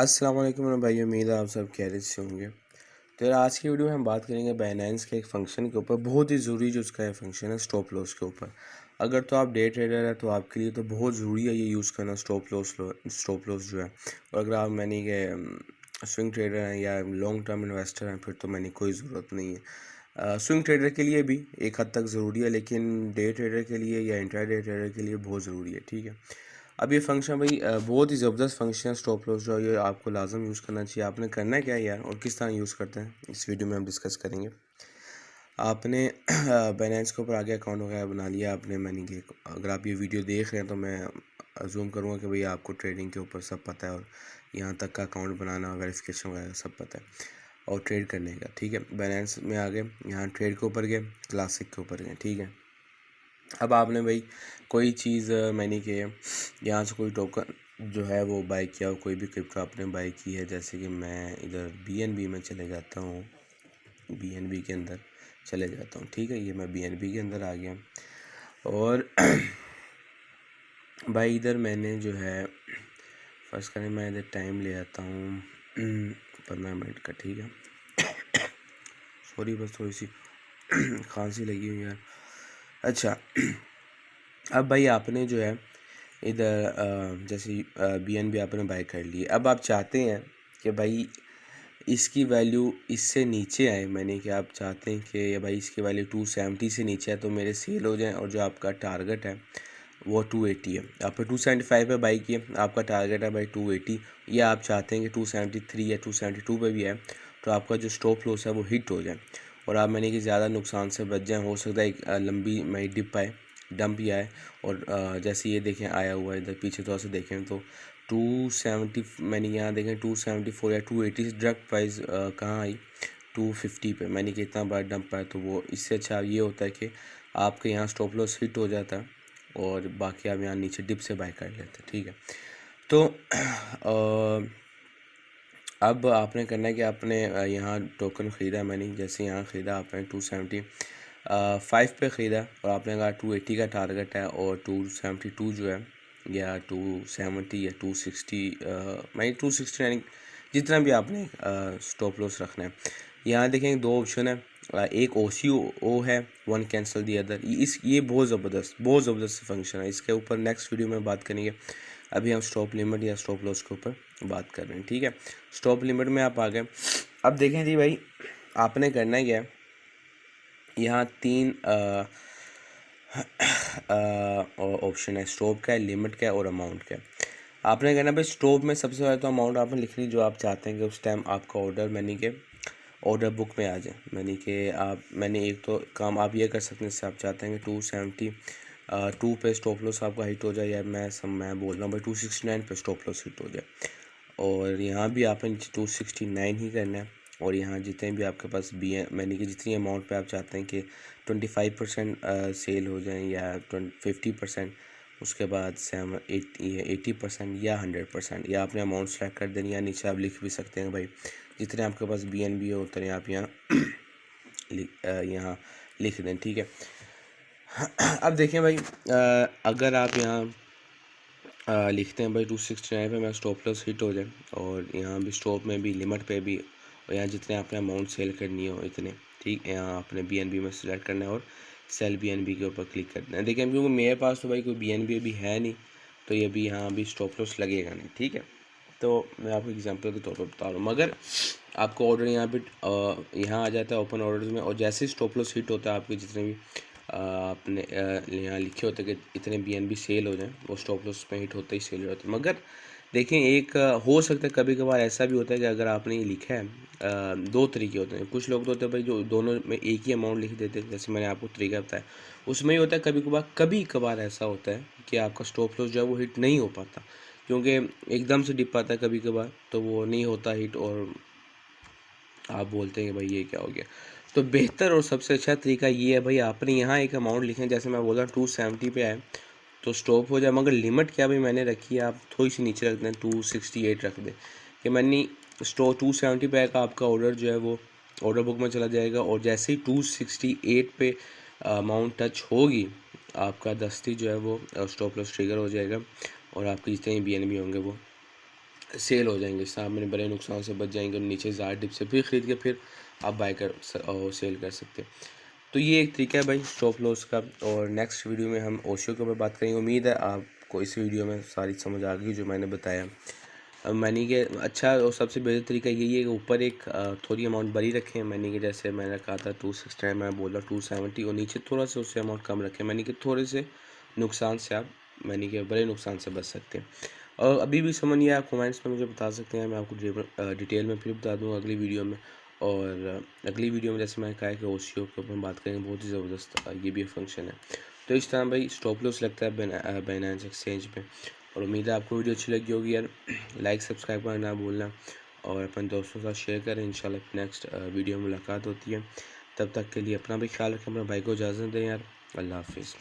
अस्सलाम वालेकुम मेरे भाई, उम्मीद है आप सब खैरियत से होंगे। तो यार आज की वीडियो में हम बात करेंगे बाइनेंस के एक फ़ंक्शन के ऊपर, बहुत ही ज़रूरी जो उसका है फंक्शन है स्टॉप लॉस के ऊपर। अगर तो आप डे ट्रेडर है तो आपके लिए तो बहुत ज़रूरी है ये यूज़ करना स्टॉप लॉस जो है। और अगर आप मैंने के स्विंग ट्रेडर हैं या लॉन्ग टर्म इन्वेस्टर हैं फिर तो मैंने कोई ज़रूरत नहीं है। स्विंग ट्रेडर के लिए भी एक हद तक ज़रूरी है, लेकिन डे ट्रेडर के लिए या इंट्रा डे ट्रेडर के लिए बहुत ज़रूरी है। ठीक है, अब ये फंक्शन भाई बहुत ही ज़बरदस्त फंक्शन है स्टॉप लॉस जो है, ये आपको लाजम यूज़ करना चाहिए। आपने करना है क्या है यार, और किस तरह यूज़ करते हैं इस वीडियो में हम डिस्कस करेंगे। आपने बाइनेंस के ऊपर आगे अकाउंट वगैरह बना लिया आपने, मैंने कि अगर आप ये वीडियो देख रहे हैं तो मैं अजूम करूँगा कि भाई आपको ट्रेडिंग के ऊपर सब पता है और यहाँ तक का अकाउंट बनाना, वेरिफिकेशन वगैरह सब पता है और ट्रेड करने का। ठीक है, बाइनेंस में आ गए, यहाँ ट्रेड के ऊपर गए, क्लासिक के ऊपर गए। ठीक है, अब आपने भाई कोई चीज़ मैंने कि यहाँ से कोई टोकन जो है वो बाई किया, कोई भी क्रिप्टो आपने बाई की है। जैसे कि मैं इधर BNB में चले जाता हूँ, BNB के अंदर चले जाता हूँ। ठीक है, ये मैं BNB के अंदर आ गया और भाई इधर मैंने जो है फर्स्ट करें, मैं इधर टाइम ले आता हूँ 15 मिनट का। ठीक है, सॉरी बस थोड़ी सी खांसी लगी हुई यार। अच्छा, अब भाई आपने जो है इधर जैसे BNB आपने बाय कर ली। अब आप चाहते हैं कि भाई इसकी वैल्यू इससे नीचे आए, मैंने कि आप चाहते हैं कि भाई इसकी वैल्यू 270 से नीचे है तो मेरे सेल हो जाए, और जो आपका टारगेट है वो 280 है। आपने 275 पे बाई किया, आपका टारगेट है भाई 280, या आप चाहते हैं कि 273 या 272 पे भी है तो आपका जो स्टॉप लॉस है वो हिट हो जाए और आप मैंने कि ज़्यादा नुकसान से बच जाएँ। हो सकता है एक लंबी मई डिप आए, डंप ही आए, और जैसे ये देखें आया हुआ है इधर पीछे थोड़ा सा देखें तो 270, मैंने यहाँ देखें 274 या 280 से डायरेक्ट प्राइस कहाँ आई 250 पे। मैंने कि इतना बड़ा डंप आया, तो वो इससे अच्छा ये होता है कि आपके यहाँ स्टॉप लॉस हिट हो जाता है और बाकी आप यहाँ नीचे डिप से बाय कर लेते हैं। ठीक है, तो अब आपने करना है कि आपने यहाँ टोकन ख़रीदा, मैंने जैसे यहाँ ख़रीदा आपने 275 पे ख़रीदा और आपने कहा 280 का टारगेट है और 272 जो है या 270 या 260, मैं 269 जितना भी आपने स्टॉप लॉस रखना है। यहाँ देखेंगे दो ऑप्शन है, एक OCO है, वन कैंसिल दी अदर। ये बहुत ज़बरदस्त फंक्शन है, इसके ऊपर नेक्स्ट वीडियो में बात करेंगे। अभी हम स्टॉप लिमिट या स्टॉप लॉस के ऊपर बात कर रहे हैं। ठीक है, स्टॉप लिमिट में आप आ गए। अब देखें जी भाई आपने करना ही क्या है, यहाँ 3 ऑप्शन है, स्टॉप का है, लिमिट का है और अमाउंट का है। आपने करना भाई स्टॉप में सबसे पहले तो अमाउंट आपने लिख ली जो आप चाहते हैं कि उस टाइम आपका ऑर्डर मैंने के ऑर्डर बुक में आ जाए। मैंने एक तो काम आप ये कर सकते हैं, जैसे आप चाहते हैं कि 272 पे स्टॉप लॉस आपका हिट हो जाए, या मैं बोल रहा हूँ भाई 269 पे स्टॉप लॉस हिट हो जाए, और यहाँ भी आपने 269 ही करना है। और यहाँ जितने भी आपके पास मैंने कि जितनी अमाउंट पे आप चाहते हैं कि 25% सेल हो जाए या 50%, उसके बाद 80% या 100%, या आपने अमाउंट सेलेक्ट कर देनी, या नीचे आप लिख भी सकते हैं भाई जितने आपके पास BNB हो उतने आप यहाँ यहाँ लिख दें। ठीक है, अब देखें भाई अगर आप यहाँ लिखते हैं भाई 269 पे मैं स्टॉप लॉस हिट हो जाए, और यहाँ भी स्टॉप में भी लिमिट पे भी, और यहाँ जितने आपने अमाउंट सेल करनी हो इतने। ठीक है, यहाँ आपने BNB में सेलेक्ट करना है और सेल BNB के ऊपर क्लिक करना है। देखिए क्योंकि मेरे पास तो भाई कोई BNB अभी है नहीं, तो ये भी यहाँ भी स्टॉप लॉस लगेगा नहीं। ठीक है, तो मैं आपको एग्जांपल के तौर पर बता रहा हूँ, मगर आपको ऑर्डर यहाँ पे यहाँ आ जाता है ओपन ऑर्डर्स में, और जैसे ही स्टॉप लॉस हिट होता है आपके जितने भी आपने यहाँ लिखे होते हैं कि इतने BNB सेल हो जाएं, वो स्टॉप लॉस में हिट होते ही सेल हो जाते हैं। मगर देखें एक हो सकता है कभी कभार ऐसा भी होता है कि अगर आपने ये लिखा है, दो तरीके होते हैं। कुछ लोग तो होते हैं भाई जो दोनों में एक ही अमाउंट लिख देते हैं, जैसे मैंने आपको तरीका बताया उसमें ही होता है। कभी कभार ऐसा होता है कि आपका स्टॉप लॉस जो है वो हिट नहीं हो पाता, क्योंकि एकदम से डिप आता है कभी कभार, तो वो नहीं होता हिट, और आप बोलते हैं कि भाई ये क्या हो गया। तो बेहतर और सबसे अच्छा तरीका ये है भाई आपने यहाँ एक अमाउंट लिखें, जैसे मैं बोल रहा हूँ 270 पे आए तो स्टॉप हो जाए, मगर लिमिट क्या भाई मैंने रखी है, आप थोड़ी सी नीचे रख दें, 268 रख दें कि मैंने 270 पे आएगा आपका ऑर्डर जो है वो ऑर्डर बुक में चला जाएगा, और जैसे ही 268 पे अमाउंट टच होगी आपका दस्ती जो है वो स्टॉप लॉस ट्रिगर हो जाएगा, और आपके जितने BNB होंगे वो सेल हो जाएंगे, सामने बड़े नुकसान से बच जाएंगे, नीचे ज़्यादा डिप से फिर ख़रीद के फिर आप बाय कर सेल कर सकते हैं। तो ये एक तरीका है भाई स्टॉप लॉस का। और नेक्स्ट वीडियो में हम ओशियो के ऊपर बात करेंगे। उम्मीद है आपको इस वीडियो में सारी समझ आ गई जो मैंने बताया। मनी के अच्छा और सबसे बेहतर तरीका यही है कि ऊपर एक थोड़ी अमाउंट बड़ी रखें मनी के, जैसे मैंने कहा था 260, मैं बोला 270, और नीचे थोड़ा सा उससे अमाउंट कम रखें मनी के, थोड़े से नुकसान से आप मनी के बड़े नुकसान से बच सकते हैं। और अभी भी समझ नहीं आया, आप कमेंट्स में मुझे बता सकते हैं, मैं आपको डिटेल में फिर बता दूँगा अगली वीडियो में। और अगली वीडियो में जैसे मैंने कहा कि ओशियो के ऊपर हम बात करेंगे, बहुत ही ज़बरदस्त ये भी फंक्शन है। तो इस तरह भाई स्टॉप लॉस लगता है बाइनेंस एक्सचेंज पे। और उम्मीद है आपको वीडियो अच्छी लगी होगी यार। लाइक सब्सक्राइब करना ना भूलना और अपने दोस्तों के साथ शेयर करें। इंशाल्लाह नेक्स्ट वीडियो में मुलाकात होती है। तब तक के लिए अपना भी ख्याल रखें, अपने भाई को इजाज़त दें यार। अल्लाह हाफिज़।